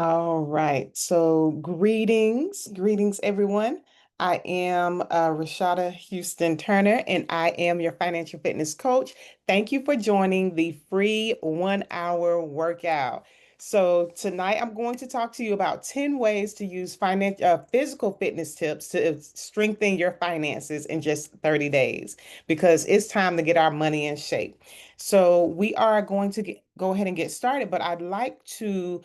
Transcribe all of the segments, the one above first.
All right. So, greetings, everyone. I am Rashada Houston Turner, and I am your financial fitness coach. Thank you for joining the free 1 hour workout. So, tonight I'm going to talk to you about 10 ways to use physical fitness tips to strengthen your finances in just 30 days because it's time to get our money in shape. So, we are going to go ahead and get started, but I'd like to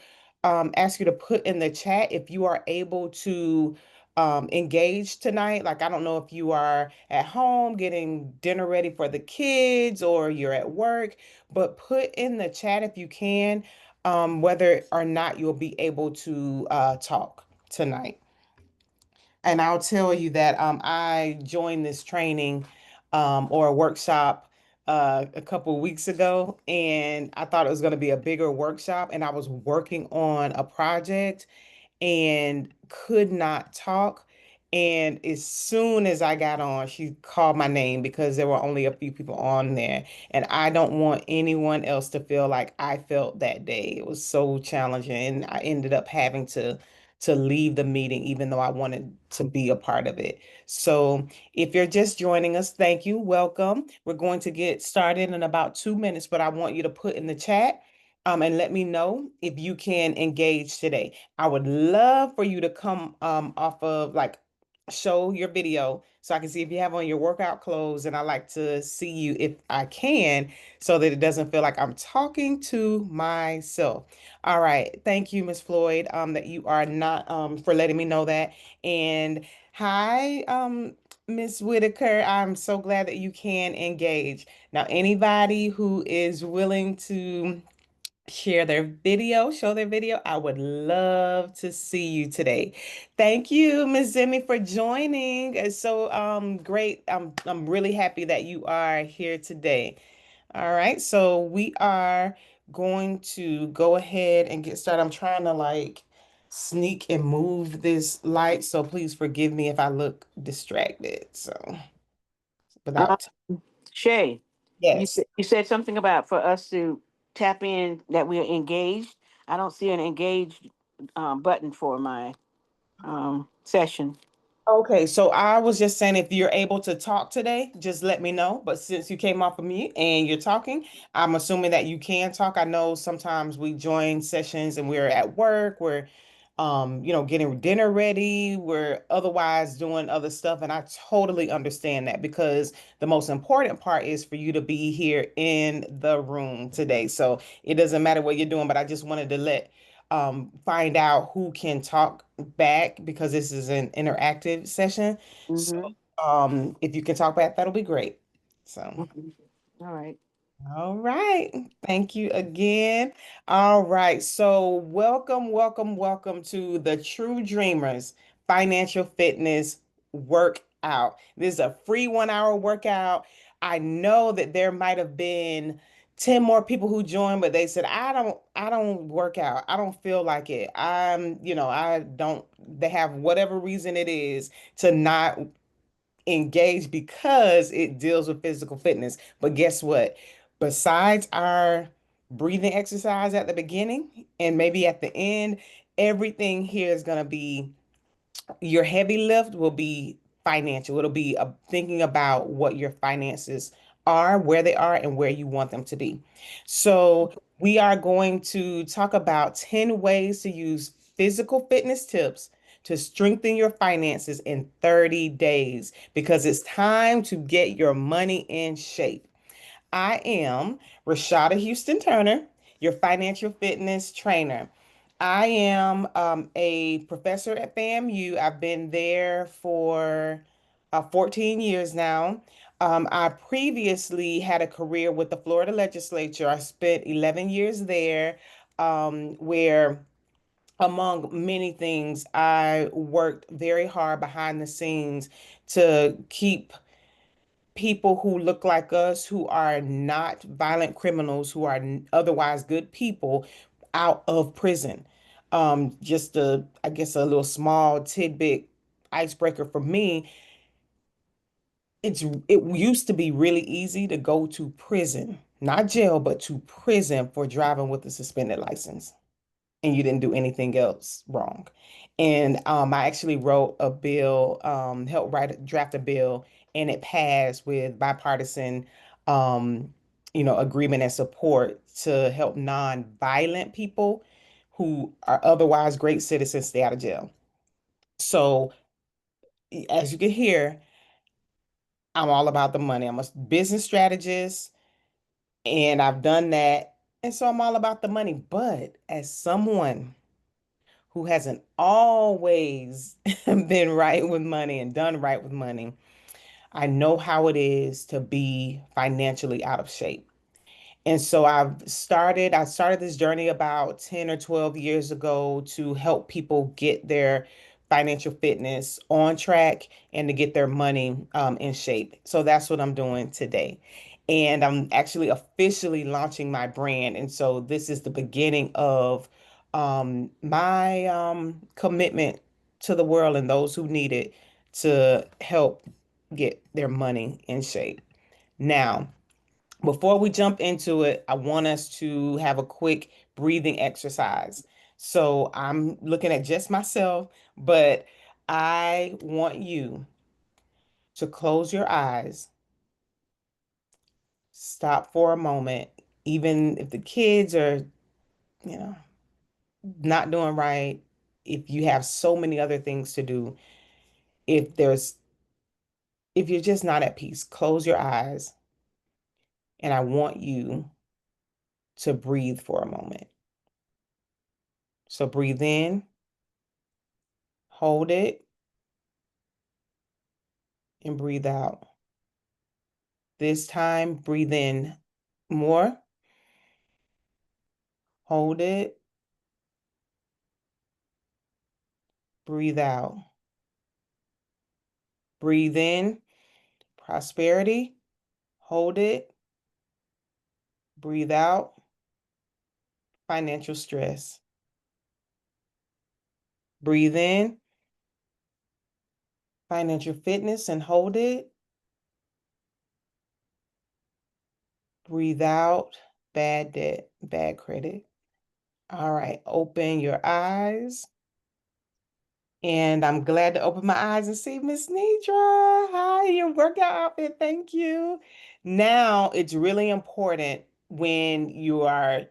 ask you to put in the chat if you are able to engage tonight. Like, I don't know if you are at home getting dinner ready for the kids or you're at work, but put in the chat if you can, whether or not you'll be able to talk tonight. And I'll tell you that I joined this training or a workshop a couple of weeks ago, and I thought it was going to be a bigger workshop. And I was working on a project and could not talk. And as soon as I got on, she called my name because there were only a few people on there. And I don't want anyone else to feel like I felt that day. It was so challenging. And I ended up having to leave the meeting, even though I wanted to be a part of it. So if you're just joining us, thank you. Welcome. We're going to get started in about 2 minutes, but I want you to put in the chat and let me know if you can engage today. I would love for you to come off of like show your video so I can see if you have on your workout clothes, and I like to see you if I can so that it doesn't feel like I'm talking to myself. All right. Thank you, Miss Floyd, that you are not for letting me know that. And hi, Miss Whitaker. I'm so glad that you can engage. Now, anybody who is willing to share their video, show their video. I would love to see you today. Thank you, Miss Zemi, for joining. It's so great. I'm really happy that you are here today. All right, so we are going to go ahead and get started. I'm trying to like sneak and move this light, so please forgive me if I look distracted. So Uh, without, Shay, yes. you said something about for us to tap in that we are engaged. I don't see an engaged button for my session. Okay, so I was just saying if you're able to talk today, just let me know. But since you came off of mute and you're talking, I'm assuming that you can talk. I know sometimes we join sessions and we're at work, we're getting dinner ready, we're otherwise doing other stuff, and I totally understand that because the most important part is for you to be here in the room today. So it doesn't matter what you're doing, but I just wanted to find out who can talk back because this is an interactive session. So Mm-hmm. if you can talk back, that'll be great. So. Okay. All right. All right. Thank you again. All right. So, welcome to the True Dreamers Financial Fitness Workout. This is a free 1 hour workout. I know that there might have been 10 more people who joined, but they said, I don't work out. I don't feel like it. I don't, they have whatever reason it is to not engaged because it deals with physical fitness. But guess what? Besides our breathing exercise at the beginning and maybe at the end, everything here is going to be your heavy lift will be financial. It'll be thinking about what your finances are, where they are, and where you want them to be. So, we are going to talk about 10 ways to use physical fitness tips to strengthen your finances in 30 days because it's time to get your money in shape. I am Rashada Houston Turner, your financial fitness trainer. I am a professor at FAMU. I've been there for 14 years now. I previously had a career with the Florida legislature. I spent 11 years there, where, among many things, I worked very hard behind the scenes to keep people who look like us, who are not violent criminals, who are otherwise good people, out of prison. Just I guess a little small tidbit icebreaker for me. It used to be really easy to go to prison, not jail, but to prison for driving with a suspended license. and you didn't do anything else wrong. And I actually wrote a bill, helped draft a bill, and it passed with bipartisan, um, agreement and support to help non-violent people who are otherwise great citizens stay out of jail. So, as you can hear, I'm all about the money. I'm a business strategist, and I've done that. And so I'm all about the money. But as someone who hasn't always been right with money and done right with money, I know how it is to be financially out of shape. And so I started this journey about 10 or 12 years ago to help people get their financial fitness on track and to get their money in shape. So that's what I'm doing today. And I'm actually officially launching my brand. And so this is the beginning of my commitment to the world and those who need it to help get their money in shape. Now, before we jump into it, I want us to have a quick breathing exercise. So I'm looking at just myself, but I want you to close your eyes, stop for a moment, even if the kids are, you know, not doing right, if you have so many other things to do, if there's, if you're just not at peace, close your eyes, and I want you to breathe for a moment. So breathe in, hold it, and breathe out. This time, breathe in more, hold it, breathe out. Breathe in, prosperity, hold it, breathe out, financial stress. Breathe in, financial fitness, and hold it. Breathe out, bad debt, bad credit. All right, open your eyes. And I'm glad to open my eyes and see Miss Nidra. Hi, your workout outfit. Thank you. Now, it's really important when you are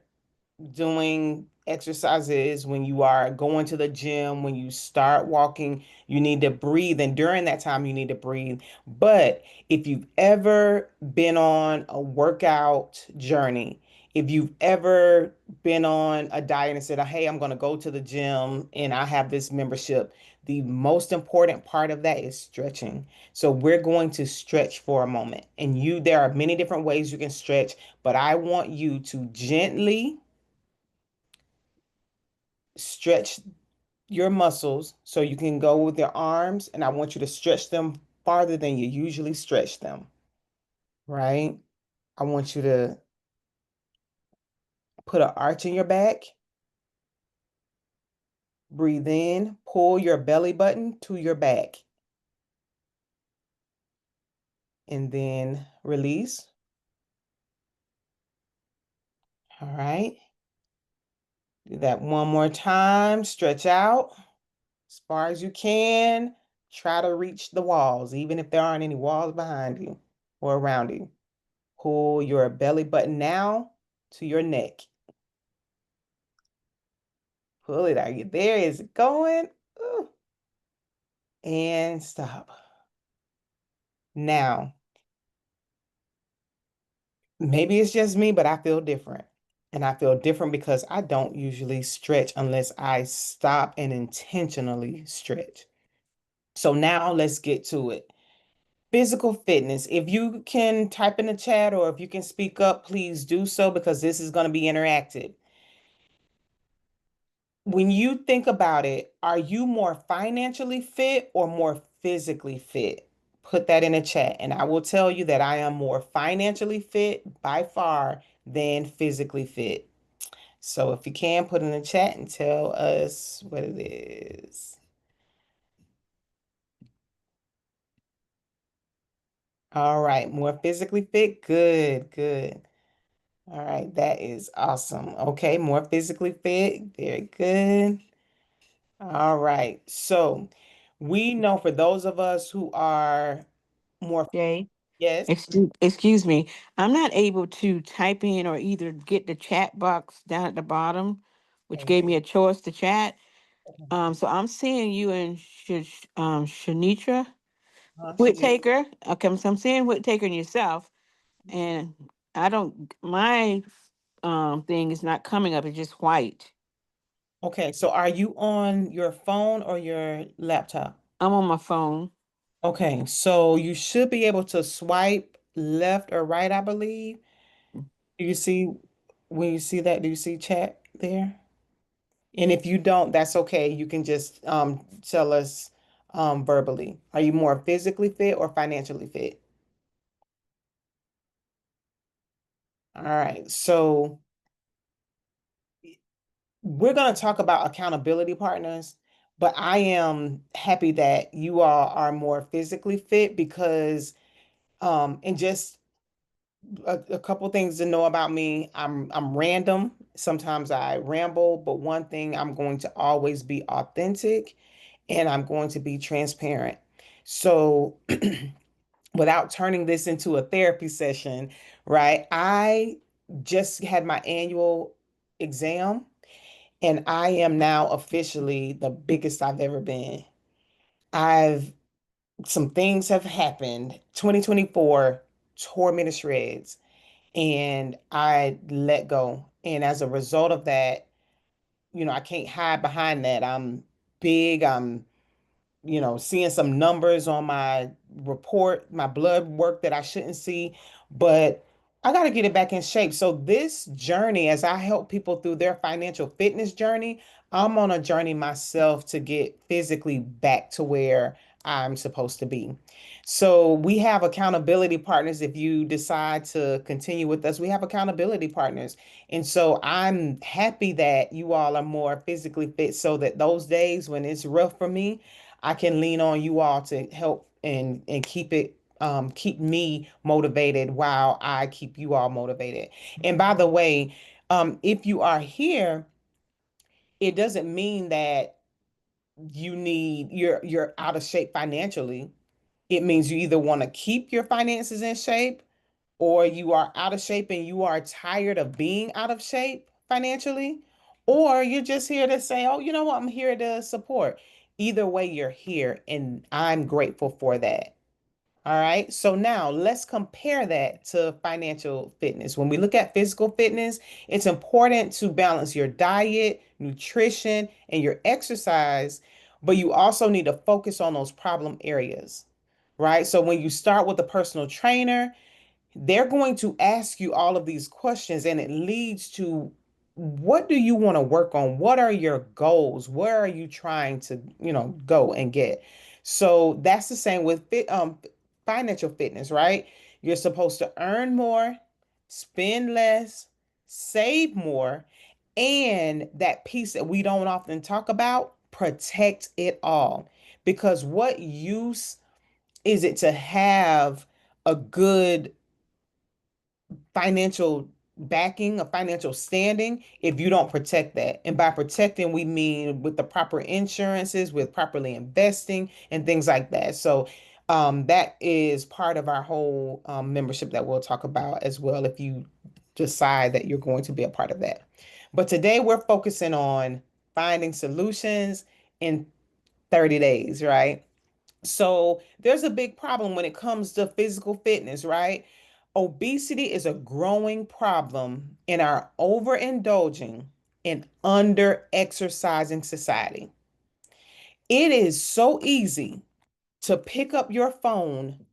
doing exercises, when you are going to the gym, when you start walking, you need to breathe. And during that time, you need to breathe. But if you've ever been on a workout journey, if you've ever been on a diet and said, hey, I'm going to go to the gym and I have this membership, the most important part of that is stretching. So we're going to stretch for a moment. And there are many different ways you can stretch, but I want you to gently stretch your muscles so you can go with your arms, and I want you to stretch them farther than you usually stretch them, right? I want you to put an arch in your back, breathe in, pull your belly button to your back, and then release. All right. Do that one more time. Stretch out as far as you can. Try to reach the walls, even if there aren't any walls behind you or around you. Pull your belly button now to your neck. Pull it out. There is going. Ooh. And stop. Now, maybe it's just me, but I feel different. And I feel different because I don't usually stretch unless I stop and intentionally stretch. So now let's get to it. Physical fitness. If you can type in the chat or if you can speak up, please do so because this is going to be interactive. When you think about it, are you more financially fit or more physically fit? Put that in the chat, and I will tell you that I am more financially fit by far than physically fit. So if you can, put in the chat and tell us what it is. All right, more physically fit. Good, good. All right, that is awesome. Okay, more physically fit. Very good. All right. So we know for those of us who are more, Jay, yes. excuse me. I'm not able to type in or either get the chat box down at the bottom, which Okay. gave me a choice to chat. Okay. So I'm seeing you and Shanitra Shanice. Whittaker. Okay, so I'm seeing Whittaker and yourself, and I don't. My thing is not coming up. It's just white. Okay, so are you on your phone or your laptop? I'm on my phone. Okay, so you should be able to swipe left or right, I believe. Do you see when you see that? Do you see chat there? And if you don't, that's okay. You can just tell us verbally. Are you more physically fit or financially fit? All right, so we're going to talk about accountability partners, but I am happy that you all are more physically fit because, and just a couple things to know about me. I'm random. Sometimes I ramble, but one thing I'm going to always be authentic and I'm going to be transparent. So, without turning this into a therapy session, right? I just had my annual exam and I am now officially the biggest I've ever been. I've Some things have happened. 2024 tore me to shreds and I let go. And as a result of that, I can't hide behind that. I'm big. I'm seeing some numbers on my report, my blood work that I shouldn't see, but I got to get it back in shape. So this journey, as I help people through their financial fitness journey, I'm on a journey myself to get physically back to where I'm supposed to be. So we have accountability partners. If you decide to continue with us, we have accountability partners. And so I'm happy that you all are more physically fit so that those days when it's rough for me, I can lean on you all to help and keep me motivated while I keep you all motivated. And by the way, if you are here, it doesn't mean that you're out of shape financially. It means you either want to keep your finances in shape or you are out of shape and you are tired of being out of shape financially, or you're just here to say, oh, you know what, I'm here to support. Either way, you're here, and I'm grateful for that. All right. So now let's compare that to financial fitness. When we look at physical fitness, it's important to balance your diet, nutrition, and your exercise, but you also need to focus on those problem areas, right? So when you start with a personal trainer, they're going to ask you all of these questions, and it leads to what do you want to work on? What are your goals? Where are you trying to, go and get? So that's the same with financial fitness, right? You're supposed to earn more, spend less, save more, and that piece that we don't often talk about, protect it all. Because what use is it to have a good financial backing, a financial standing, if you don't protect that? And by protecting, we mean with the proper insurances, with properly investing and things like that. So that is part of our whole membership that we'll talk about as well if you decide that you're going to be a part of that. But today we're focusing on finding solutions in 30 days, right? So there's a big problem when it comes to physical fitness, right? Obesity is a growing problem in our overindulging and under exercising society. It is so easy to pick up your phone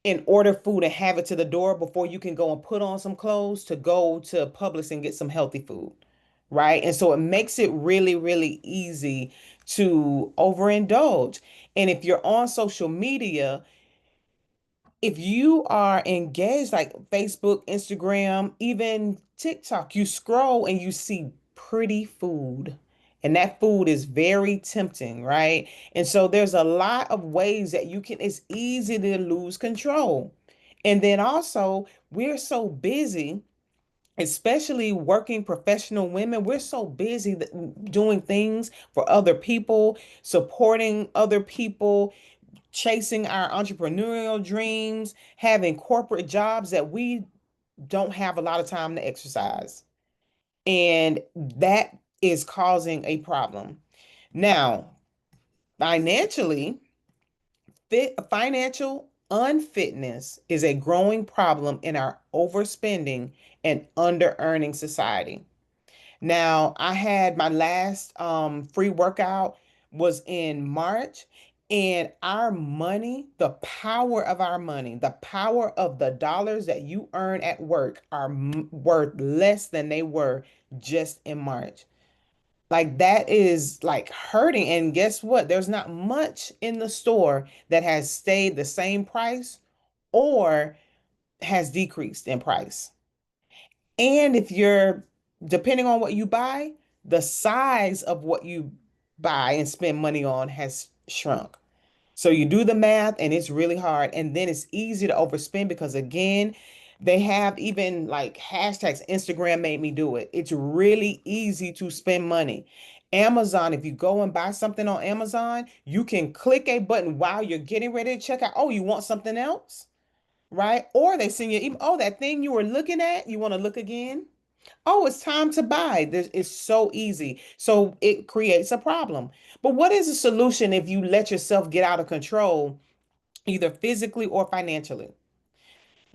and order food and have it to the door before you can go and put on some clothes to go to Publix and get some healthy food, right? And so it makes it really, really easy to overindulge. And if you're on social media, if you are engaged like Facebook, Instagram, even TikTok, you scroll and you see pretty food. And that food is very tempting, right? And so there's a lot of ways that it's easy to lose control. And then also, we're so busy especially working professional women. We're so busy doing things for other people, supporting other people, chasing our entrepreneurial dreams, having corporate jobs that we don't have a lot of time to exercise. And that is causing a problem. Now, financially, financial unfitness is a growing problem in our overspending and under earning society. Now, I had my last free workout was in March, and our money, the power of our money, the power of the dollars that you earn at work are worth less than they were just in March. Like that is like hurting. And guess what? There's not much in the store that has stayed the same price or has decreased in price. And if you're, depending on what you buy, the size of what you buy and spend money on has shrunk. So you do the math and it's really hard. And then it's easy to overspend because, again, they have even like hashtags. Instagram made me do it. It's really easy to spend money. Amazon, if you go and buy something on Amazon, you can click a button while you're getting ready to check out. Oh, you want something else? Right? Or they send you, oh, that thing you were looking at, you want to look again? Oh, it's time to buy. It's so easy. So it creates a problem. But what is the solution if you let yourself get out of control, either physically or financially?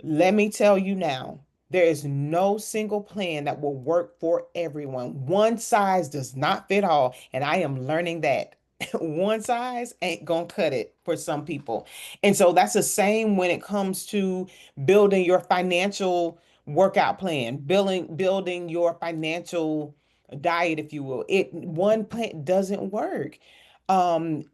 Let me tell you now, there is no single plan that will work for everyone. One size does not fit all, and I am learning that. One size ain't gonna cut it for some people. And so that's the same when it comes to building your financial workout plan, building your financial diet, if you will. It one plan doesn't work. Um,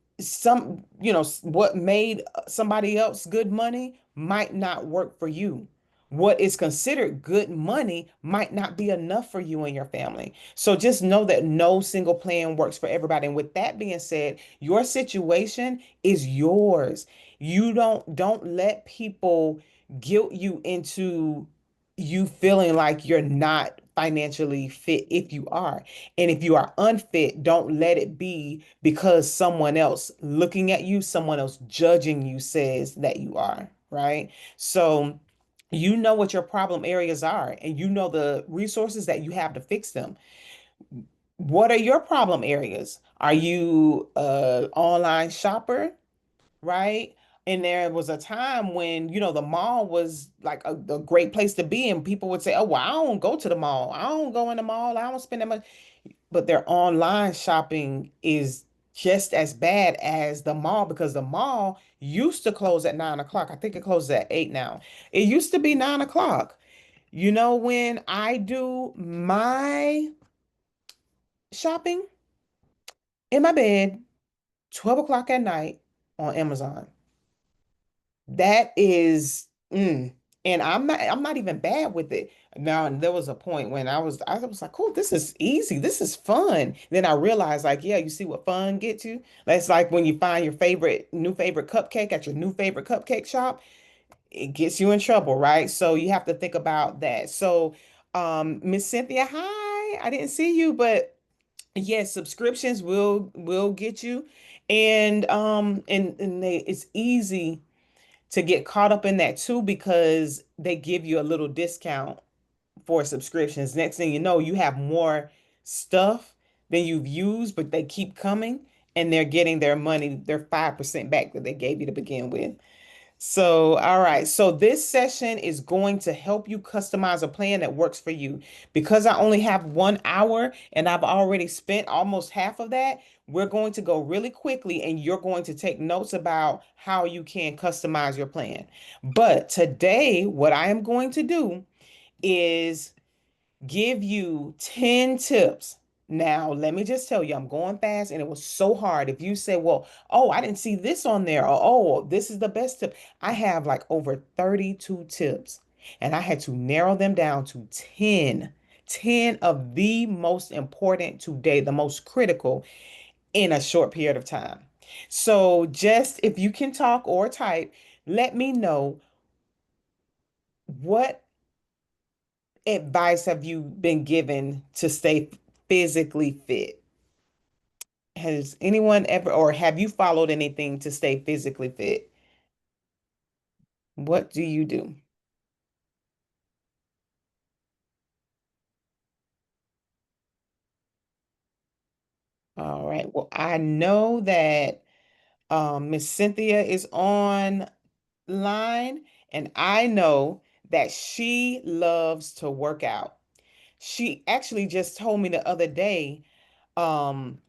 what made somebody else good money might not work for you. What is considered good money might not be enough for you and your family. So just know that no single plan works for everybody. And with that being said, your situation is yours. You don't let people guilt you into you feeling like you're not financially fit if you are. And if you are unfit, don't let it be because someone else looking at you, someone else judging you says that you are, right? So you know what your problem areas are and you know the resources that you have to fix them. What are your problem areas? Are you a online shopper? Right? And there was a time when, the mall was like a great place to be, and people would say, "Oh, well, I don't go to the mall. I don't go in the mall. I don't spend that much." But their online shopping is just as bad as the mall because the mall used to close at 9 o'clock. I think it closes at 8 now. It used to be 9 o'clock. When I do my shopping in my bed, 12 o'clock at night on Amazon. That is, and I'm not even bad with it. Now, there was a point when I was like, "Cool, this is easy. This is fun." Then I realized, like, yeah, you see what fun gets you? That's like when you find your new favorite cupcake at your new favorite cupcake shop, it gets you in trouble, right? So you have to think about that. So, Miss Cynthia, hi. I didn't see you, but yes, subscriptions will get you. And it's easy to get caught up in that too because they give you a little discount for subscriptions. Next thing you know, you have more stuff than you've used, but they keep coming and they're getting their money, their 5% back that they gave you to begin with. So, all right. So this session is going to help you customize a plan that works for you. Because I only have 1 hour and I've already spent almost half of that, we're going to go really quickly and you're going to take notes about how you can customize your plan. But today, what I am going to do is give you 10 tips. Now, let me just tell you, I'm going fast and it was so hard. If you say, well, oh, I didn't see this on there, or oh, this is the best tip. I have like over 32 tips and I had to narrow them down to 10 of the most important today, the most critical in a short period of time. So, just if you can talk or type, let me know what advice have you been given to stay physically fit? Has anyone ever, or have you followed anything to stay physically fit? What do you do? All right. Well, I know that Miss Cynthia is online, and I know that she loves to work out. She actually just told me the other day, um,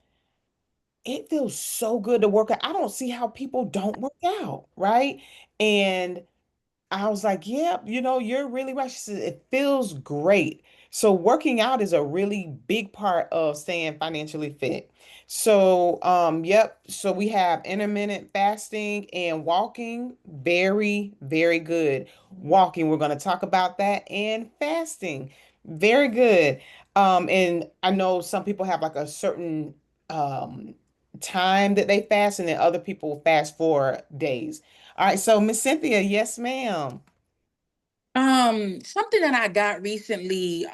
it feels so good to work out. I don't see how people don't work out, right? And I was like, yep, you're really right. She said, it feels great. So working out is a really big part of staying financially fit. So, yep. So we have intermittent fasting and walking. Very, very good. Walking, we're going to talk about that, and fasting. Very good. And I know some people have like a certain um time that they fast, and then other people fast for days. All right, so Miss Cynthia, yes, ma'am. Something that I got recently,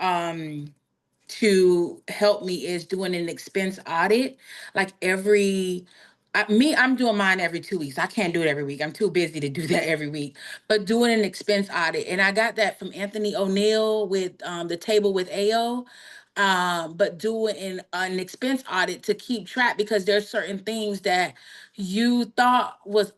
to help me is doing an expense audit. Like I'm doing mine every 2 weeks. I can't do it every week. I'm too busy to do that every week. But doing an expense audit, and I got that from Anthony O'Neill with the Table with AO. But doing an expense audit to keep track, because there's certain things that you thought was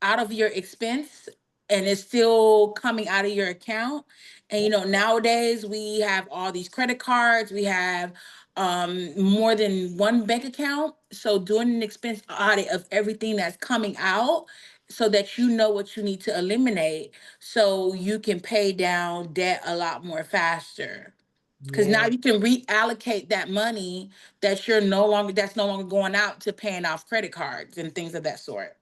out of your expense and it's still coming out of your account. And nowadays we have all these credit cards, we have more than one bank account. So doing an expense audit of everything that's coming out, so that you know what you need to eliminate, so you can pay down debt a lot more faster. Because now Yeah. you can reallocate that money that's no longer going out to paying off credit cards and things of that sort.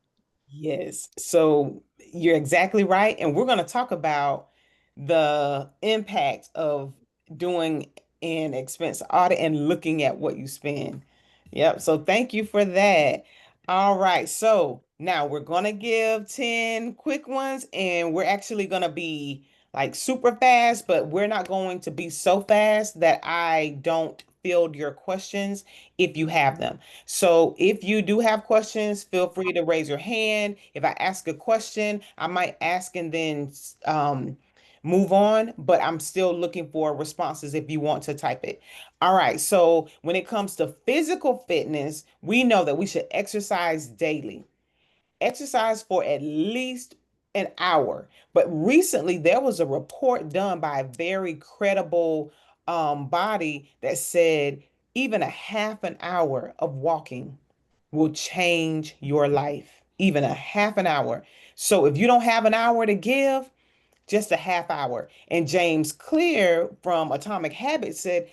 Yes. So you're exactly right. And we're going to talk about the impact of doing an expense audit and looking at what you spend. Yep. So thank you for that. All right. So now we're going to give 10 quick ones, and we're actually going to be like super fast, but we're not going to be so fast that I don't field your questions if you have them. So if you do have questions, feel free to raise your hand. If I ask a question, I might ask and then move on, but I'm still looking for responses if you want to type it. All right. So when it comes to physical fitness, we know that we should exercise daily. Exercise for at least an hour. But recently, there was a report done by a very credible body that said even a half an hour of walking will change your life. Even a half an hour. So if you don't have an hour to give, just a half hour. And James Clear from Atomic Habits said,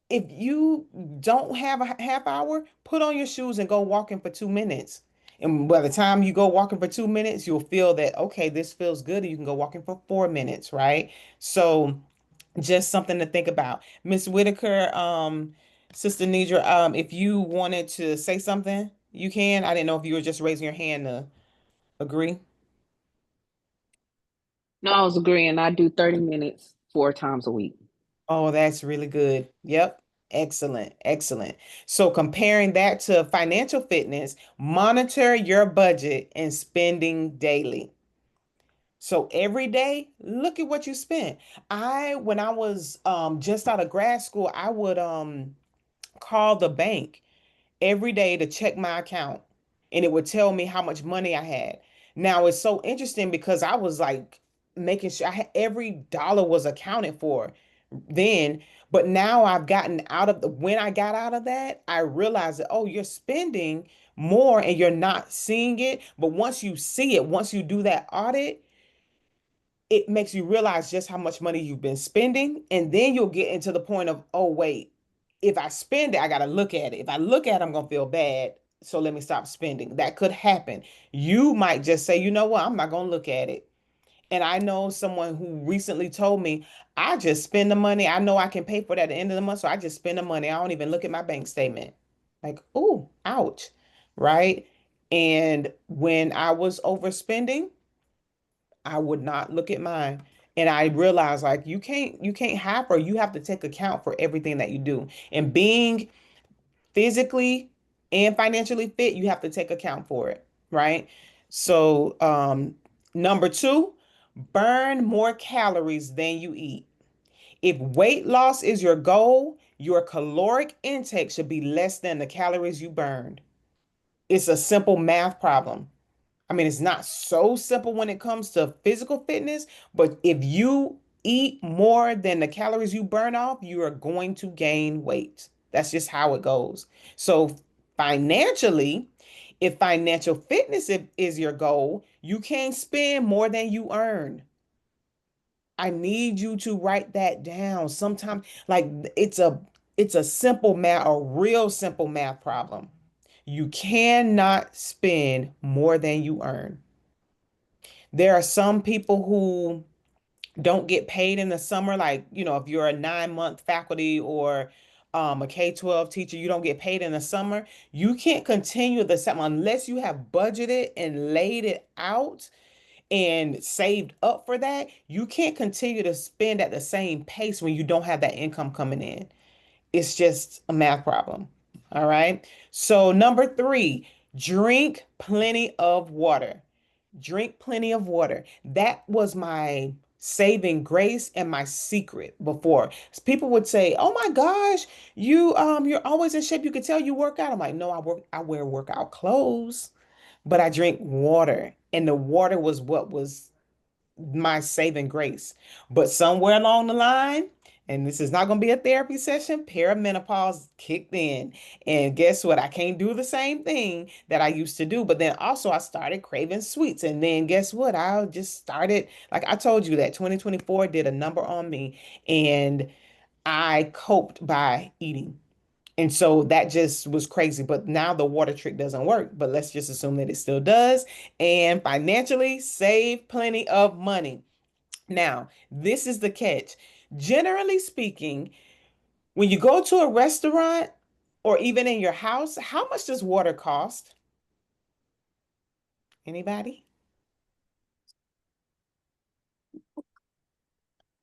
if you don't have a half hour, put on your shoes and go walking for 2 minutes. And by the time you go walking for 2 minutes, you'll feel that, okay, this feels good. And you can go walking for 4 minutes, right? So just something to think about. Miss Whitaker, Sister Nidra, if you wanted to say something, you can. I didn't know if you were just raising your hand to agree. No, I was agreeing. I do 30 minutes 4 times a week. Oh, that's really good. Yep. Excellent. Excellent. So comparing that to financial fitness, monitor your budget and spending daily. So every day, look at what you spent. When I was just out of grad school, I would call the bank every day to check my account, and it would tell me how much money I had. Now it's so interesting because I was like making sure every dollar was accounted for then, but now I've gotten out of when I got out of that, I realized that, oh, you're spending more and you're not seeing it. But once you see it, once you do that audit, it makes you realize just how much money you've been spending. And then you'll get into the point of, oh, wait, if I spend it, I got to look at it. If I look at it, I'm going to feel bad. So let me stop spending. That could happen. You might just say, you know what, I'm not going to look at it. And I know someone who recently told me, I just spend the money. I know I can pay for that at the end of the month. So I just spend the money. I don't even look at my bank statement. Like, ooh, ouch. Right. And when I was overspending, I would not look at mine. And I realized like you can't hyper, you have to take account for everything that you do. And being physically and financially fit, you have to take account for it, right? So, number two, burn more calories than you eat. If weight loss is your goal, your caloric intake should be less than the calories you burned. It's a simple math problem. I mean, it's not so simple when it comes to physical fitness, but if you eat more than the calories you burn off, you are going to gain weight. That's just how it goes. So, financially, if financial fitness is your goal, you can't spend more than you earn. I need you to write that down. Sometimes, like it's a simple math, a real simple math problem. You cannot spend more than you earn. There are some people who don't get paid in the summer, like, if you're a 9-month faculty or a K-12 teacher, you don't get paid in the summer. You can't continue the summer unless you have budgeted and laid it out and saved up for that. You can't continue to spend at the same pace when you don't have that income coming in. It's just a math problem. All right. So, number three, drink plenty of water. Drink plenty of water. That was my saving grace and my secret before. People would say, "Oh my gosh, you're always in shape. You could tell you work out." I'm like, "No, I wear workout clothes, but I drink water." And the water was what was my saving grace. But somewhere along the line, and this is not going to be a therapy session, perimenopause kicked in. And guess what? I can't do the same thing that I used to do. But then also, I started craving sweets. And then guess what? I just started, like I told you, that 2024 did a number on me. And I coped by eating. And so that just was crazy. But now the water trick doesn't work. But let's just assume that it still does. And financially, save plenty of money. Now, this is the catch. Generally speaking, when you go to a restaurant or even in your house, how much does water cost? Anybody?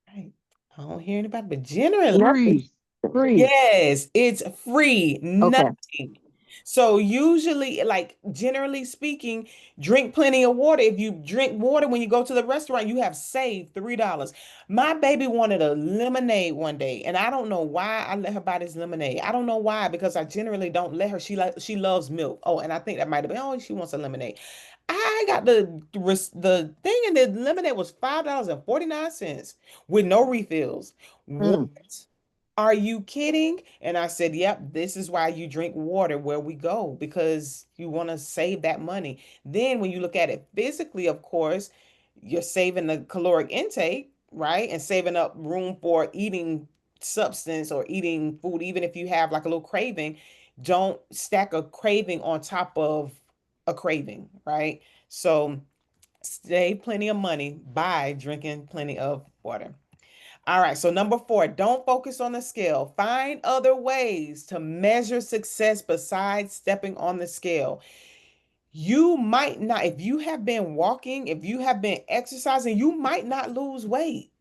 Right. I don't hear anybody, but generally, Nothing. Free. Free. yes, it's free, Okay. nothing. So usually, like generally speaking, drink plenty of water. If you drink water when you go to the restaurant, you have saved $3. My baby wanted a lemonade one day, and I don't know why I let her buy this lemonade. I don't know why, because I generally don't let her. She loves milk. Oh, and I think that might have been, oh, she wants a lemonade. I got the thing, and the lemonade was $5.49 with no refills. What? Mm. Are you kidding? And I said, yep, this is why you drink water where we go, because you want to save that money. Then when you look at it physically, of course, you're saving the caloric intake, right? And saving up room for eating substance or eating food, even if you have like a little craving. Don't stack a craving on top of a craving, right? So save plenty of money by drinking plenty of water. All right, so number four, don't focus on the scale. Find other ways to measure success besides stepping on the scale. You might not, if you have been walking, if you have been exercising, you might not lose weight.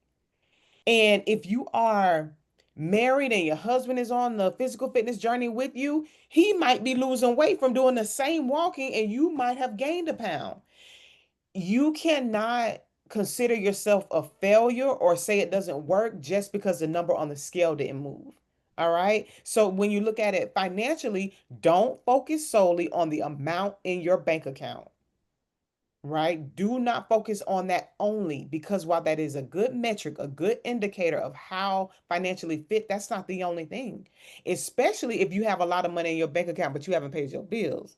And if you are married and your husband is on the physical fitness journey with you, he might be losing weight from doing the same walking and you might have gained a pound. You cannot consider yourself a failure or say it doesn't work just because the number on the scale didn't move. All right. So when you look at it financially, don't focus solely on the amount in your bank account. Right? Do not focus on that only, because while that is a good metric, a good indicator of how financially fit, that's not the only thing. Especially if you have a lot of money in your bank account, but you haven't paid your bills.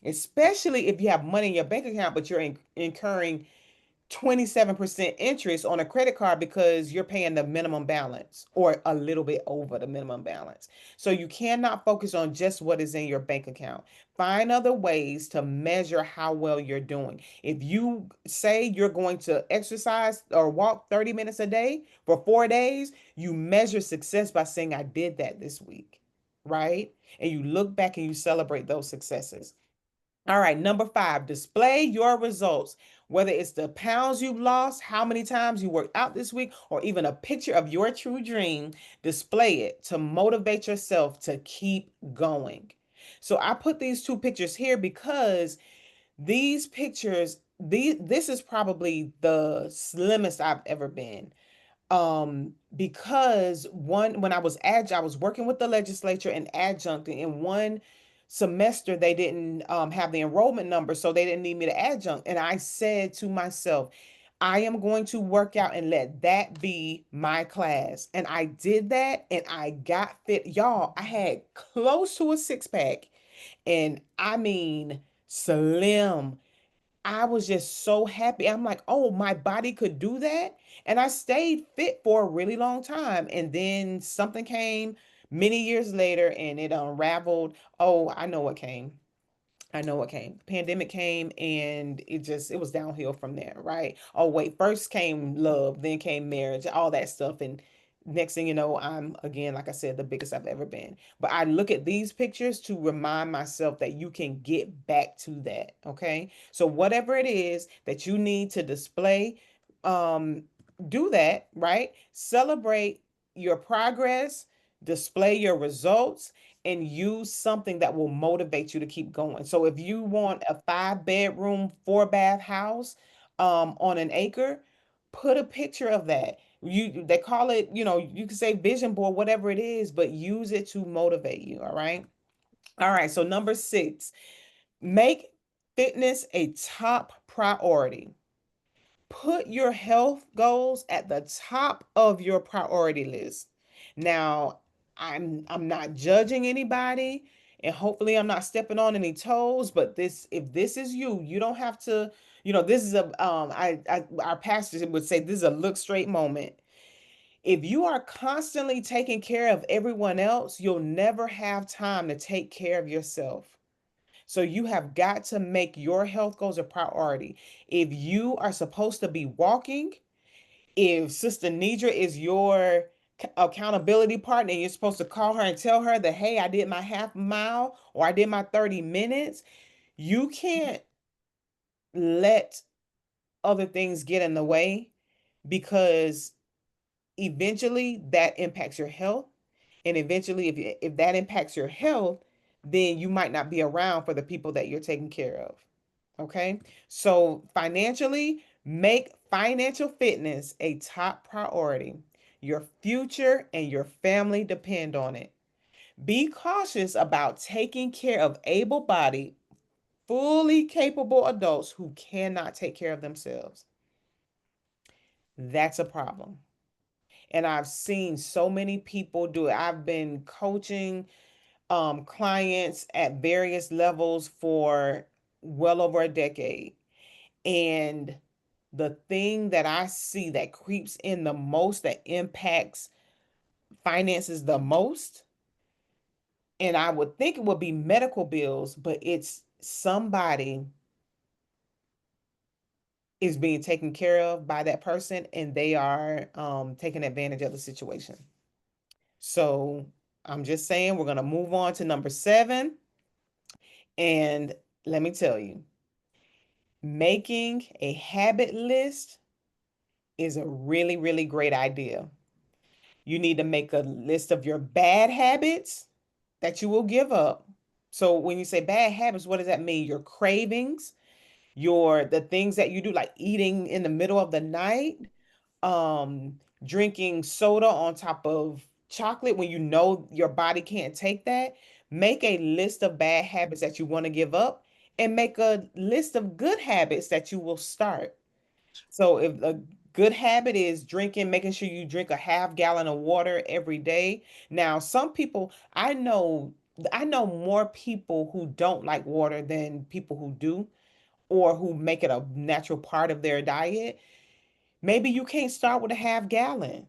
Especially if you have money in your bank account, but you're incurring 27% interest on a credit card because you're paying the minimum balance or a little bit over the minimum balance. So you cannot focus on just what is in your bank account. Find other ways to measure how well you're doing. If you say you're going to exercise or walk 30 minutes a day for 4 days, you measure success by saying, I did that this week, right? And you look back and you celebrate those successes. All right, number five, display your results. whether it's the pounds you've lost, how many times you worked out this week, or even a picture of your true dream, display it to motivate yourself to keep going. So I put these two pictures here because these pictures, this is probably the slimmest I've ever been. Because one, when I was working with the legislature and adjuncting in one semester, they didn't have the enrollment number, so they didn't need me to adjunct. And I said to myself, I am going to work out and let that be my class. And I did that and I got fit. Y'all, I had close to a six pack. And I mean, slim. I was just so happy. I'm like, oh, my body could do that. And I stayed fit for a really long time. And then something came many years later and it unraveled. Oh, I know what came. I know what came. Pandemic came and it was downhill from there, right? Oh wait, first came love, then came marriage, all that stuff. And next thing you know, I'm again, like I said, the biggest I've ever been. But I look at these pictures to remind myself that you can get back to that. Okay. So whatever it is that you need to display, um, do that, right? Celebrate your progress, display your results, and use something that will motivate you to keep going. So if you want a 5 bedroom, 4 bath house on an acre, put a picture of that. They call it, you can say vision board, whatever it is, but use it to motivate you. All right. All right. So number 6, make fitness a top priority. Put your health goals at the top of your priority list. Now, I'm not judging anybody, and hopefully I'm not stepping on any toes, but this if this is you, you don't have to, this is a I our pastor would say this is a look straight moment. If you are constantly taking care of everyone else, you'll never have time to take care of yourself. So you have got to make your health goals a priority. If you are supposed to be walking, if Sister Nidra is your accountability partner and you're supposed to call her and tell her that, hey, I did my half mile or I did my 30 minutes, you can't let other things get in the way because eventually that impacts your health. And eventually, if that impacts your health, then you might not be around for the people that you're taking care of. Okay. So financially, make financial fitness a top priority. Your future and your family depend on it. Be cautious about taking care of able bodied, fully capable adults who cannot take care of themselves. That's a problem. And I've seen so many people do it. I've been coaching clients at various levels for well over a decade. And the thing that I see that creeps in the most, that impacts finances the most, and I would think it would be medical bills, but it's somebody is being taken care of by that person and they are taking advantage of the situation. So I'm just saying we're going to move on to number 7. And let me tell you, making a habit list is a really, really great idea. You need to make a list of your bad habits that you will give up. So when you say bad habits, what does that mean? Your cravings, the things that you do, like eating in the middle of the night, um, drinking soda on top of chocolate when you know your body can't take that. Make a list of bad habits that you want to give up and make a list of good habits that you will start. So if a good habit is drinking, making sure you drink a half gallon of water every day. Now, some people I know more people who don't like water than people who do or who make it a natural part of their diet. Maybe you can't start with a half gallon.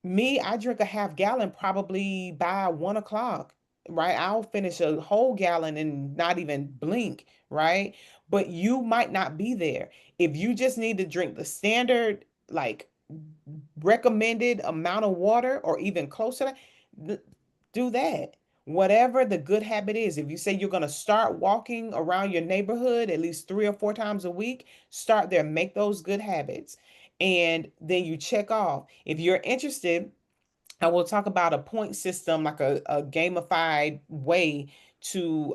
Me, I drink a half gallon probably by 1 o'clock, right? I'll finish a whole gallon and not even blink, right? But you might not be there. If you just need to drink the standard, like recommended amount of water or even close to that, th- do that. whatever the good habit is. If you say you're going to start walking around your neighborhood at least 3 or 4 times a week, start there, make those good habits. And then you check off. If you're interested, I will talk about a point system, like a gamified way to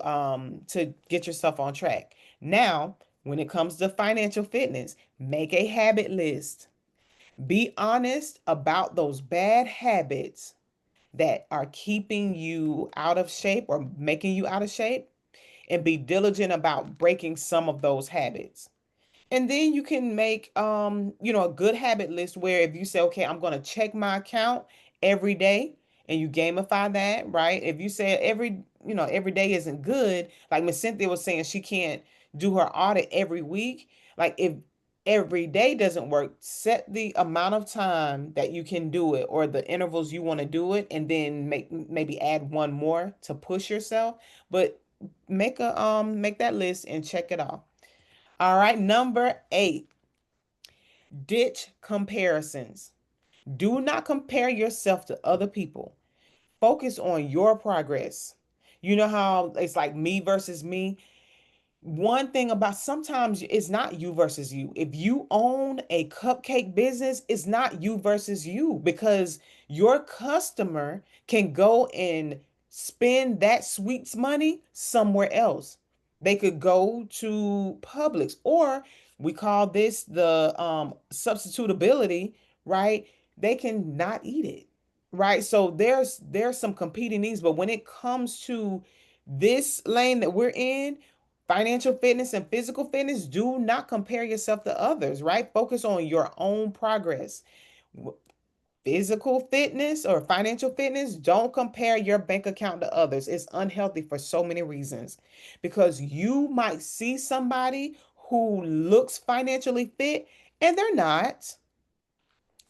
get yourself on track. Now, when it comes to financial fitness, make a habit list. Be honest about those bad habits that are keeping you out of shape or making you out of shape, and be diligent about breaking some of those habits. And then you can make a good habit list where if you say, okay, I'm going to check my account every day, and you gamify that, right? If you say every day isn't good, like Miss Cynthia was saying, she can't do her audit every week. Like if every day doesn't work, set the amount of time that you can do it or the intervals you want to do it, and then maybe add one more to push yourself. But make that list and check it off. All right, number 8, ditch comparisons. Do not compare yourself to other people. Focus on your progress. You know how it's like me versus me? One thing about, sometimes it's not you versus you. If you own a cupcake business, it's not you versus you, because your customer can go and spend that sweets money somewhere else. They could go to Publix, or we call this the substitutability, right? They can not eat it, right? So there's some competing needs, but when it comes to this lane that we're in, financial fitness and physical fitness, do not compare yourself to others, right? Focus on your own progress. Physical fitness or financial fitness, don't compare your bank account to others. It's unhealthy for so many reasons, because you might see somebody who looks financially fit and they're not.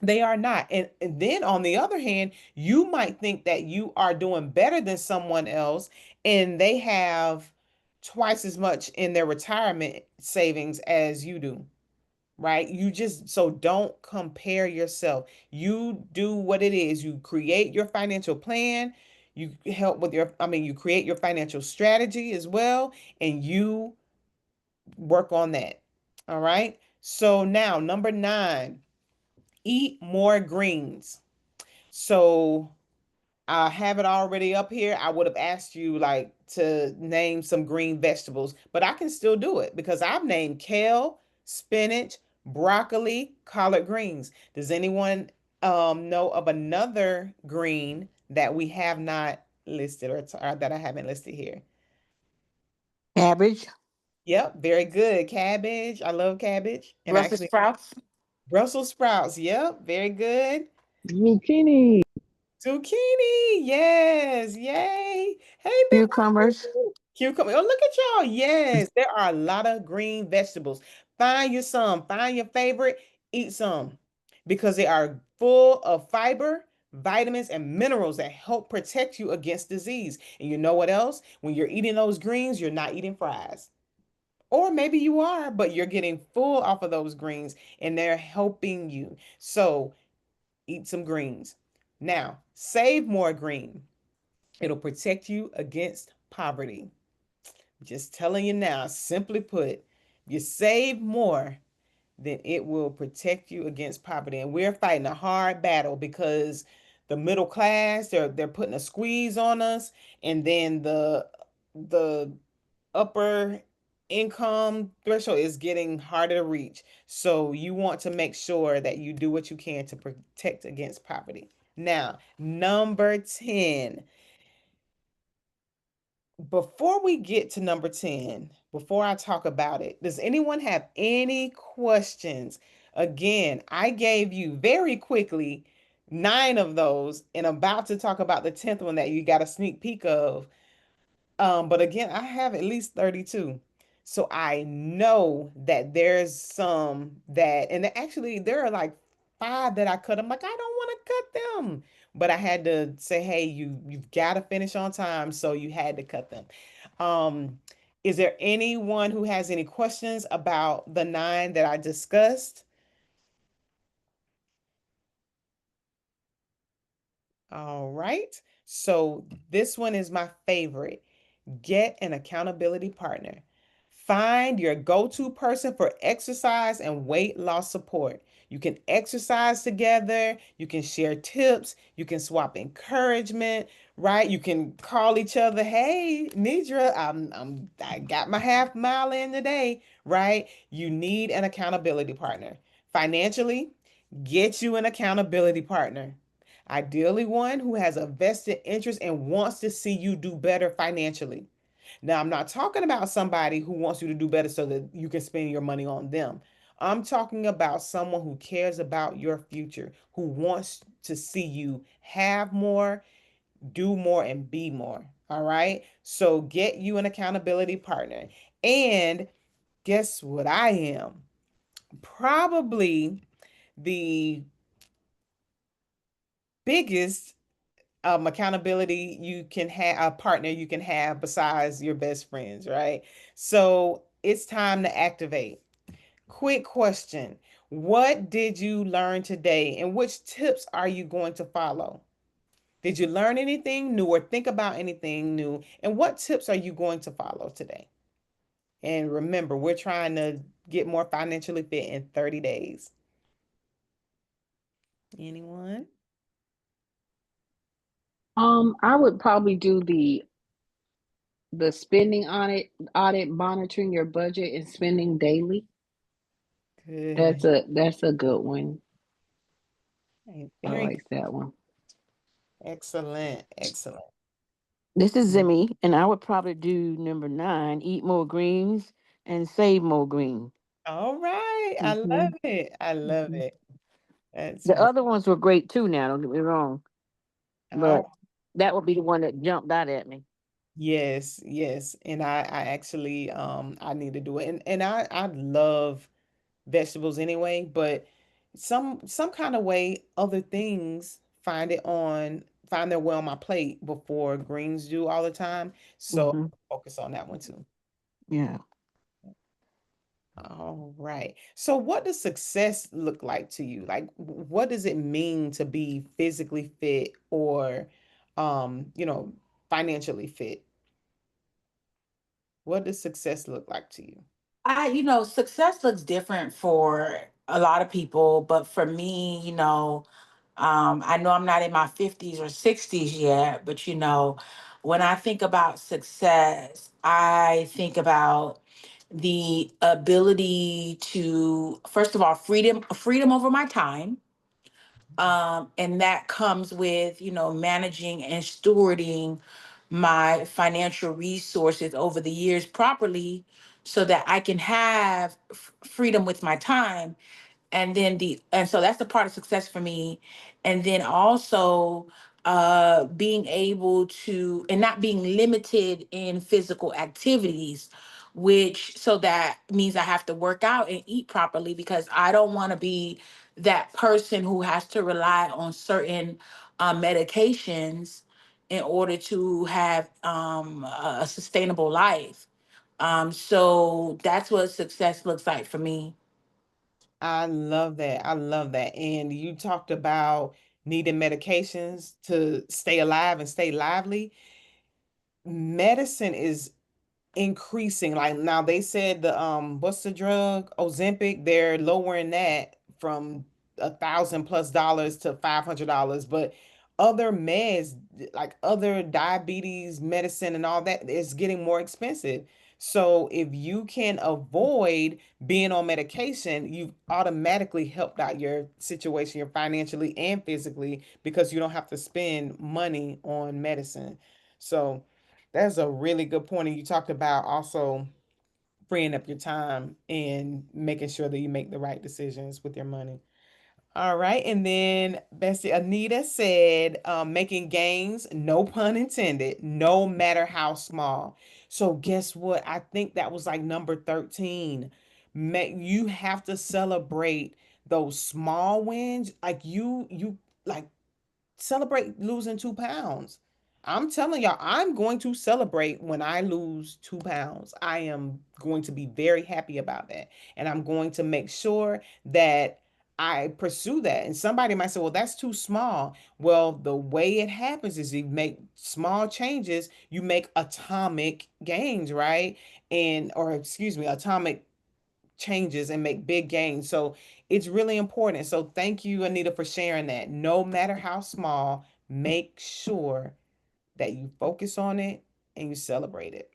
They are not. And then on the other hand, you might think that you are doing better than someone else, and they have twice as much in their retirement savings as you do, right? So don't compare yourself. You do what it is. You create your financial plan. You help with you create your financial strategy as well, and you work on that. All right. So now, number 9, eat more greens. So I have it already up here. I would have asked you like to name some green vegetables, but I can still do it because I've named kale, spinach, broccoli, collard greens. Does anyone know of another green that we have not listed, or that I haven't listed here? Cabbage, Yep, very good. Cabbage. I love cabbage. And Brussels actually, sprouts, Brussels sprouts. Yep, very good. Zucchini. Zucchini, yes, yay. Hey, Big cucumbers. Mama. Cucumber. Oh, look at y'all. Yes, there are a lot of green vegetables. Find you some, find your favorite, eat some, because they are full of fiber, vitamins, and minerals that help protect you against disease. And you know what else? When you're eating those greens, you're not eating fries. Or maybe you are, but you're getting full off of those greens and they're helping you. So eat some greens. Now, save more green. It'll protect you against poverty. Just telling you now, simply put, you save more, then it will protect you against poverty. And we're fighting a hard battle because the middle class, they're putting a squeeze on us, and then the upper income threshold is getting harder to reach. So you want to make sure that you do what you can to protect against poverty. Now, number 10. Before we get to number 10, before I talk about it, does anyone have any questions? Again, I gave you very quickly 9 of those and about to talk about the 10th one that you got a sneak peek of. But again, I have at least 32. So I know that there's some that, and actually there are like 5 that I cut. I'm like, I don't want to cut them. But I had to say, hey, you've got to finish on time. So you had to cut them. Um, is there anyone who has any questions about the 9 that I discussed? All right. So this one is my favorite. Get an accountability partner. Find your go to person for exercise and weight loss support. You can exercise together, you can share tips, you can swap encouragement, right? You can call each other, hey, Nidra, I got my half mile in today, right? You need an accountability partner. Financially, get you an accountability partner. Ideally, one who has a vested interest and wants to see you do better financially. Now, I'm not talking about somebody who wants you to do better so that you can spend your money on them. I'm talking about someone who cares about your future, who wants to see you have more, do more, and be more. All right. So get you an accountability partner. And guess what I am? Probably the biggest accountability you can have, a partner you can have besides your best friends, right? So it's time to activate. Quick question. What did you learn today and which tips are you going to follow? Did you learn anything new or think about anything new? And what tips are you going to follow today? And remember, we're trying to get more financially fit in 30 days. Anyone? I would probably do the spending audit, monitoring your budget and spending daily. Good. That's a good one. I Very like that one. excellent. Excellent. This is Zimmy, and I would probably do number 9, eat more greens and save more green. All right. I Hmm. love it. I love Hmm. it. That's The other ones were great too. Now, don't get me wrong, oh but that would be the one that jumped out at me. yes, yes. And I actually I need to do it. And I love vegetables anyway, but some kind of way other things find their way on my plate before greens do all the time. So Hmm. focus on that one too. Yeah. All right. So what does success look like to you? Like what does it mean to be physically fit or financially fit? What does success look like to you? Success looks different for a lot of people, but for me, I know I'm not in my 50s or 60s yet, but when I think about success, I think about the ability to, first of all, freedom over my time. And that comes with, managing and stewarding my financial resources over the years properly so that I can have freedom with my time. And so that's the part of success for me. And then also being able to, and not being limited in physical activities, which so that means I have to work out and eat properly, because I don't want to be that person who has to rely on certain medications in order to have a sustainable life. So that's what success looks like for me. I love that. I love that. And you talked about needing medications to stay alive and stay lively. Medicine is increasing. Like now they said the what's the drug? Ozempic, they're lowering that from $1,000+ to $500. But other meds, like other diabetes medicine and all that, is getting more expensive. So if you can avoid being on medication, you've automatically helped out your situation, your financially and physically, because you don't have to spend money on medicine. So that's a really good point. And you talked about also freeing up your time and making sure that you make the right decisions with your money. All right. And then Bessie Anita said, making gains, no pun intended, no matter how small. So guess what? I think that was like number 13. You have to celebrate those small wins. Like you like celebrate losing 2 pounds. I'm telling y'all, I'm going to celebrate when I lose 2 pounds. I am going to be very happy about that. And I'm going to make sure that I pursue that. And somebody might say, well, that's too small. Well, the way it happens is you make small changes, you make atomic gains, right? And, or excuse me, atomic changes and make big gains. So it's really important. So thank you, Anita, for sharing that. No matter how small, make sure that you focus on it and you celebrate it.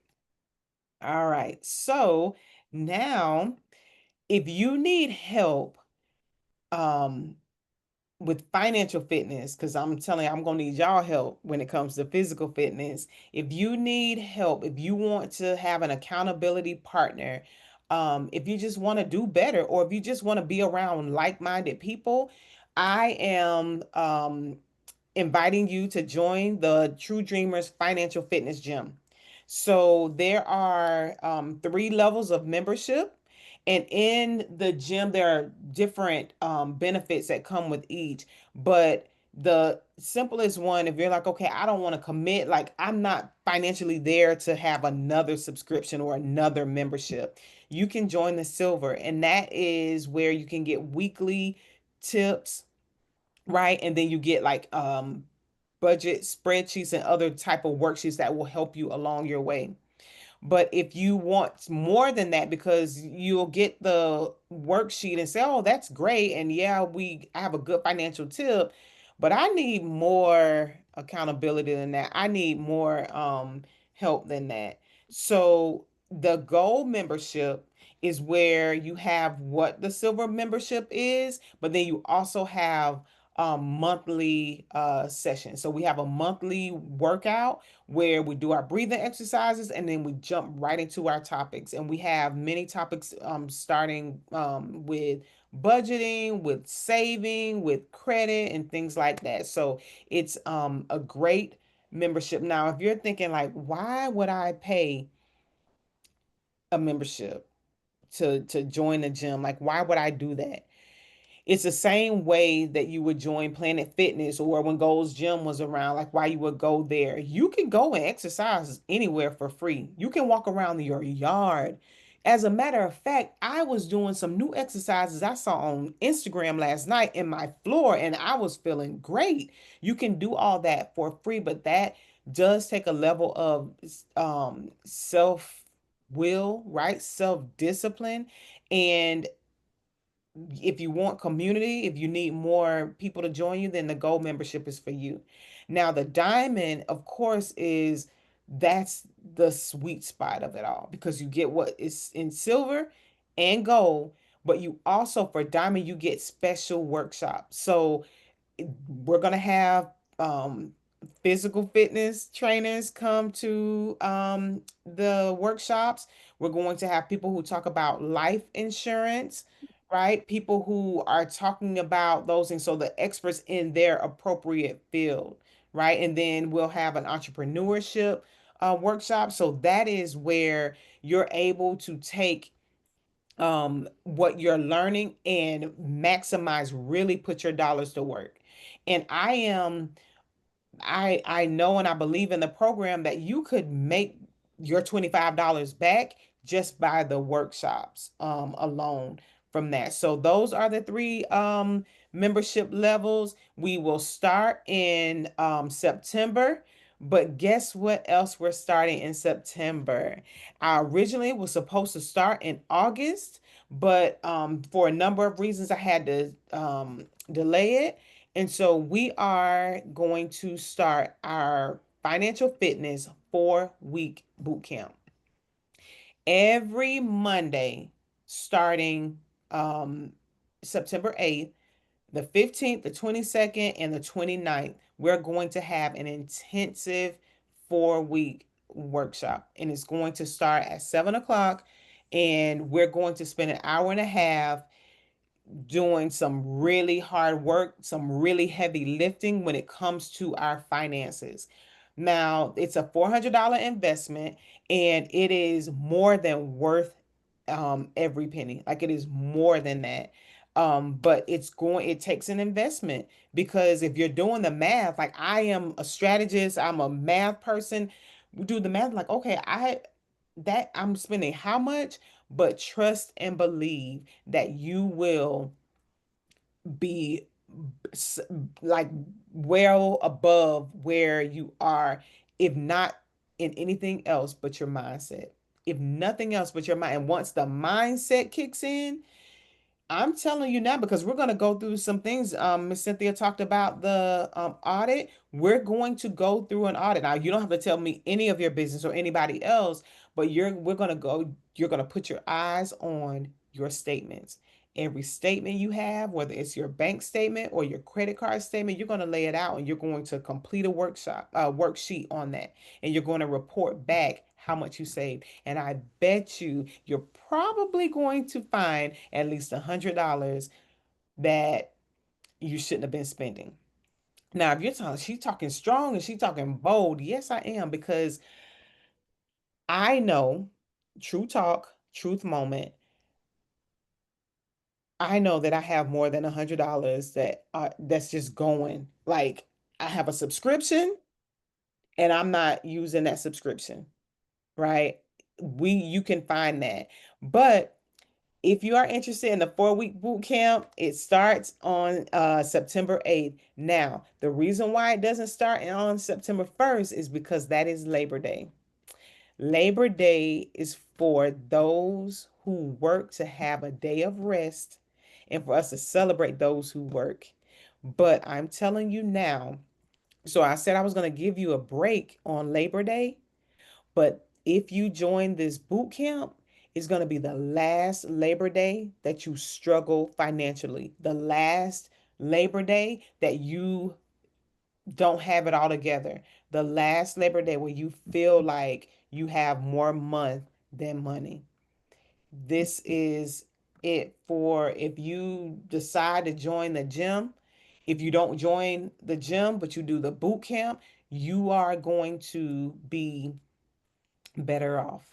All right. So now, if you need help, um, with financial fitness, because I'm telling you, I'm gonna need y'all help when it comes to physical fitness. If you need help, if you want to have an accountability partner, if you just want to do better, or if you just want to be around like-minded people, I am inviting you to join the TruDreamers Financial Fitness Gym. So there are 3 levels of membership. And in the gym, there are different benefits that come with each. But the simplest one, if you're like, okay, I don't want to commit, like I'm not financially there to have another subscription or another membership, you can join the silver. And that is where you can get weekly tips, right? And then you get like budget spreadsheets and other type of worksheets that will help you along your way. But if you want more than that, because you'll get the worksheet and say, oh, that's great. And yeah, I have a good financial tip, but I need more accountability than that. I need more help than that. So the gold membership is where you have what the silver membership is, but then you also have monthly sessions. So we have a monthly workout where we do our breathing exercises and then we jump right into our topics. And we have many topics starting with budgeting, with saving, with credit, and things like that. So it's a great membership. Now, if you're thinking like, why would I pay a membership to join the gym? Like, why would I do that? It's the same way that you would join Planet Fitness or when Gold's Gym was around, like why you would go there. You can go and exercise anywhere for free. You can walk around your yard. As a matter of fact, I was doing some new exercises I saw on Instagram last night in my floor and I was feeling great. You can do all that for free, but that does take a level of self will, right? Self discipline. And if you want community, if you need more people to join you, then the gold membership is for you. Now, the diamond, of course, that's the sweet spot of it all because you get what is in silver and gold, but you also for diamond, you get special workshops. So we're going to have physical fitness trainers come to the workshops. We're going to have people who talk about life insurance, right? People who are talking about those things. So the experts in their appropriate field, right? And then we'll have an entrepreneurship workshop. So that is where you're able to take what you're learning and maximize, really put your dollars to work. And I know and I believe in the program that you could make your $25 back just by the workshops alone from that. So those are the 3 membership levels. We will start in September. But guess what else we're starting in September? I originally was supposed to start in August, but for a number of reasons, I had to delay it. And so we are going to start our financial fitness 4-week boot camp every Monday starting um, September 8th, the 15th, the 22nd, and the 29th. We're going to have an intensive 4-week workshop, and it's going to start at 7 o'clock. And we're going to spend an hour and a half doing some really hard work, some really heavy lifting when it comes to our finances. Now, it's a $400 investment and it is more than worth every penny. Like it is more than that. But it takes an investment because if you're doing the math, like I am a strategist, I'm a math person, we do the math like, okay, I'm spending how much, but trust and believe that you will be s- like well above where you are, if not in anything else but your mindset. If nothing else but your mind. And once the mindset kicks in, I'm telling you now, because we're going to go through some things. Miss Cynthia talked about the audit. We're going to go through an audit. Now, you don't have to tell me any of your business or anybody else, but we're going to go, you're going to put your eyes on your statements. Every statement you have, whether it's your bank statement or your credit card statement, you're going to lay it out and you're going to complete a worksheet on that. And you're going to report back how much you saved. And I bet you're probably going to find at least $100 that you shouldn't have been spending. Now, if you're talking, she's talking strong and she's talking bold. Yes, I am, because I know, true talk, truth moment. I know that I have more than $100 that's just going. Like, I have a subscription and I'm not using that subscription, right? You can find that. But if you are interested in the 4-week boot camp, it starts on September 8th. Now, the reason why it doesn't start on September 1st is because that is Labor Day. Labor Day is for those who work to have a day of rest and for us to celebrate those who work. But I'm telling you now, so I said I was going to give you a break on Labor Day, but if you join this boot camp, it's going to be the last Labor Day that you struggle financially, the last Labor Day that you don't have it all together, the last Labor Day where you feel like you have more month than money. This is it for if you decide to join the gym. If you don't join the gym, but you do the boot camp, you are going to be better off.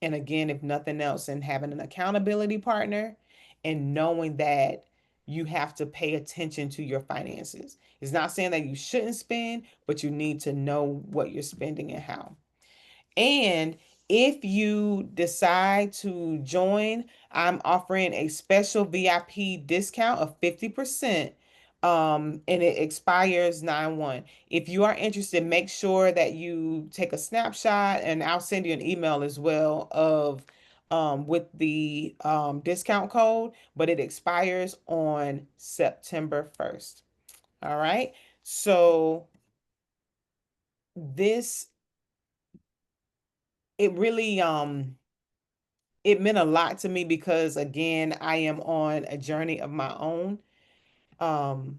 And again, if nothing else, and having an accountability partner and knowing that you have to pay attention to your finances. It's not saying that you shouldn't spend, but you need to know what you're spending and how. And if you decide to join, I'm offering a special VIP discount of 50%. And it expires 9/1. If you are interested, make sure that you take a snapshot and I'll send you an email as well of with the discount code, but it expires on September 1st. All right. So this it really it meant a lot to me because again, I am on a journey of my own. Um,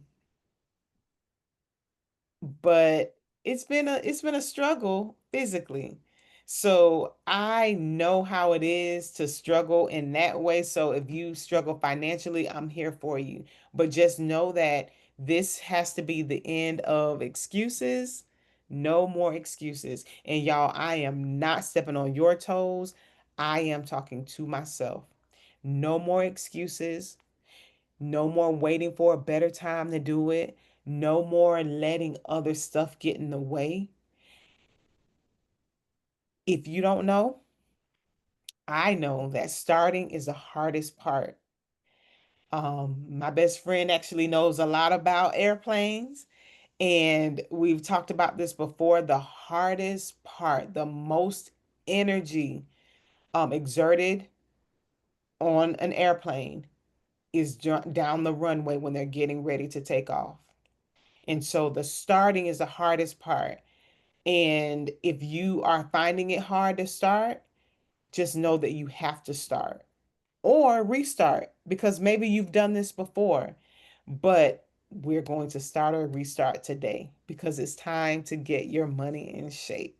but it's been a struggle physically. So I know how it is to struggle in that way. So if you struggle financially, I'm here for you. But just know that this has to be the end of excuses. No more excuses. And y'all, I am not stepping on your toes. I am talking to myself. No more excuses. No more waiting for a better time to do it. No more letting other stuff get in the way. If you don't know, I know that starting is the hardest part. My best friend actually knows a lot about airplanes, and we've talked about this before. The hardest part, the most energy exerted on an airplane is down the runway when they're getting ready to take off. And so the starting is the hardest part. And if you are finding it hard to start, just know that you have to start or restart because maybe you've done this before. But we're going to start or restart today because it's time to get your money in shape.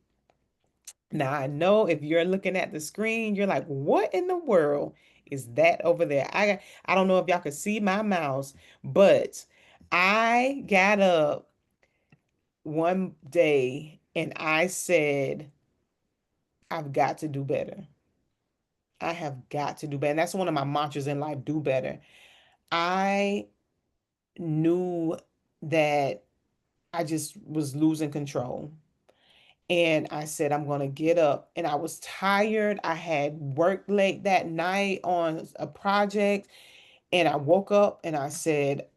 Now, I know if you're looking at the screen, you're like, what in the world is that over there? I don't know if y'all can see my mouse, but I got up one day and I said, I've got to do better. I have got to do better. And that's one of my mantras in life, do better. I knew that I just was losing control. And I said, I'm going to get up. And I was tired. I had worked late that night on a project. And I woke up and I said,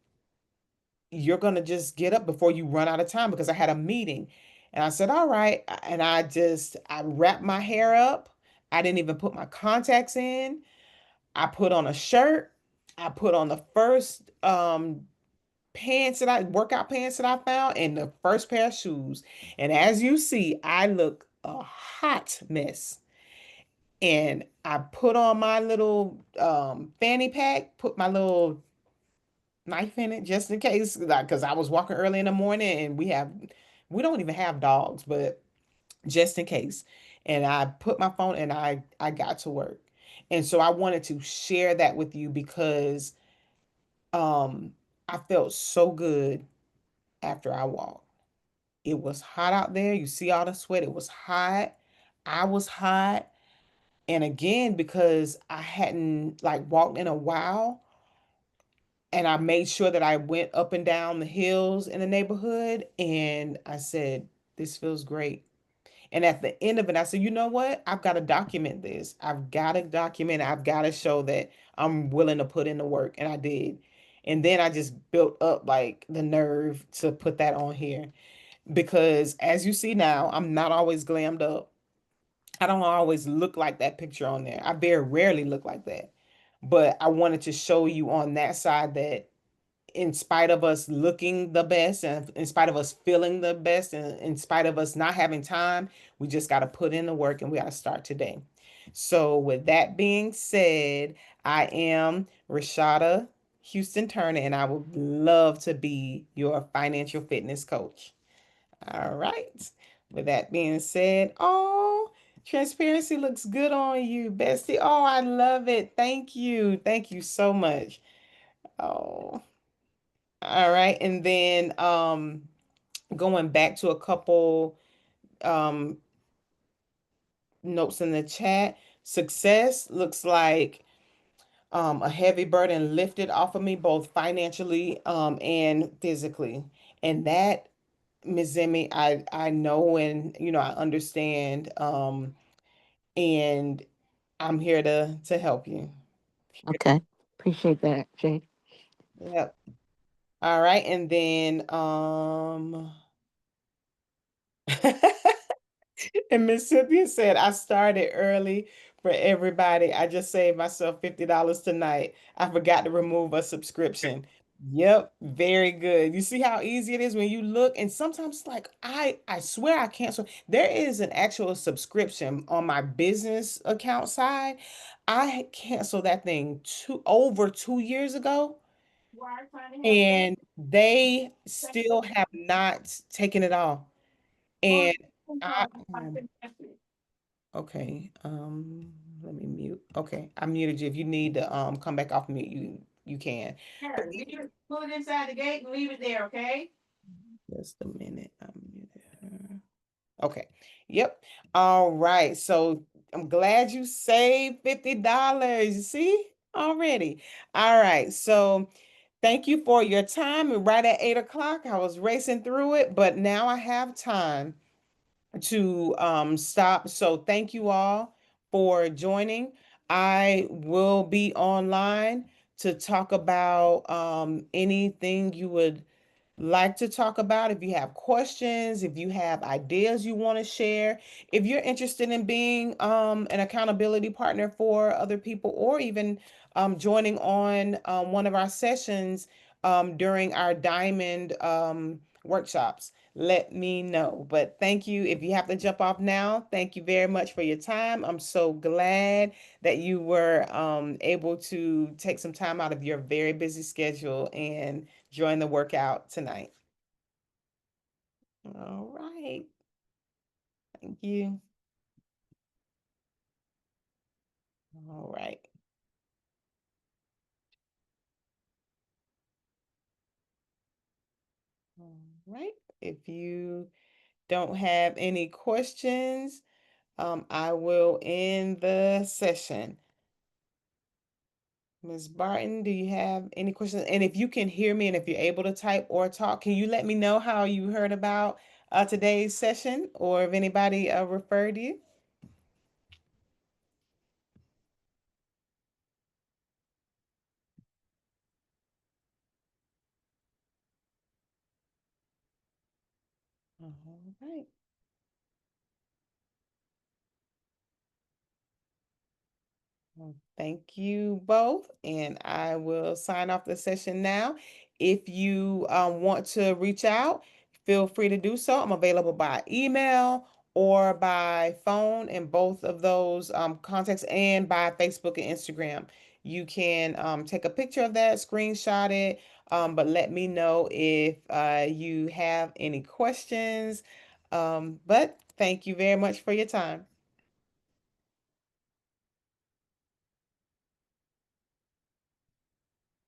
you're going to just get up before you run out of time because I had a meeting. And I said, all right. And I wrapped my hair up. I didn't even put my contacts in. I put on a shirt. I put on the first workout pants that I found and the first pair of shoes. And as you see, I look a hot mess. And I put on my little fanny pack, put my little knife in it just in case, like, because I was walking early in the morning and we don't even have dogs, but just in case. And I put my phone and I got to work. And so I wanted to share that with you because um I felt so good after I walked. It was hot out there. You see all the sweat. It was hot. I was hot. And again, because I hadn't like walked in a while, and I made sure that I went up and down the hills in the neighborhood, and I said, this feels great. And at the end of it, I said, you know what? I've got to document this. I've got to document it. I've got to show that I'm willing to put in the work. And I did. And then I just built up like the nerve to put that on here because as you see now, I'm not always glammed up. I don't always look like that picture on there. I very rarely look like that. But I wanted to show you on that side that in spite of us looking the best and in spite of us feeling the best and in spite of us not having time, we just got to put in the work and we got to start today. So, with that being said, I am Rashada Houston Turner and I would love to be your financial fitness coach. All right. With that being said, oh, transparency looks good on you, bestie. Oh, I love it. Thank you. Thank you so much. Oh. All right. And then going back to a couple um notes in the chat, success looks like a heavy burden lifted off of me both financially and physically. And that, Ms. Zemi, I know and I understand and I'm here to help you. Okay. Appreciate that, Jay. Yep. All right. And then and Miss Cynthia said, I started early for everybody. I just saved myself $50 tonight. I forgot to remove a subscription. Yep, very good. You see how easy it is when you look, and sometimes like I swear I cancel. There is an actual subscription on my business account side. I canceled that thing over 2 years ago, and they still have not taken it off. And I okay, let me mute. Okay, I muted you. If you need to come back off mute, you can. But Pull it inside the gate and leave it there, okay? just a minute. I muted her. Okay. Yep. All right. So I'm glad you saved $50. You see already. All right. So thank you for your time. And right at 8 o'clock, I was racing through it, but now I have time to stop. So thank you all for joining. I will be online to talk about anything you would like to talk about. If you have questions, if you have ideas you want to share, if you're interested in being an accountability partner for other people, or even joining on one of our sessions during our diamond workshops, let me know. But thank you. If you have to jump off now, thank you very much for your time. I'm so glad that you were able to take some time out of your very busy schedule and join the workout tonight. All right. Thank you. All right. All right. If you don't have any questions, I will end the session. Ms. Barton, do you have any questions? And if you can hear me and if you're able to type or talk, can you let me know how you heard about today's session or if anybody referred you? Right. Well, thank you both, and I will sign off the session now. If you want to reach out, feel free to do so. I'm available by email or by phone in both of those contacts and by Facebook and Instagram. You can take a picture of that, screenshot it, but let me know if you have any questions. But thank you very much for your time.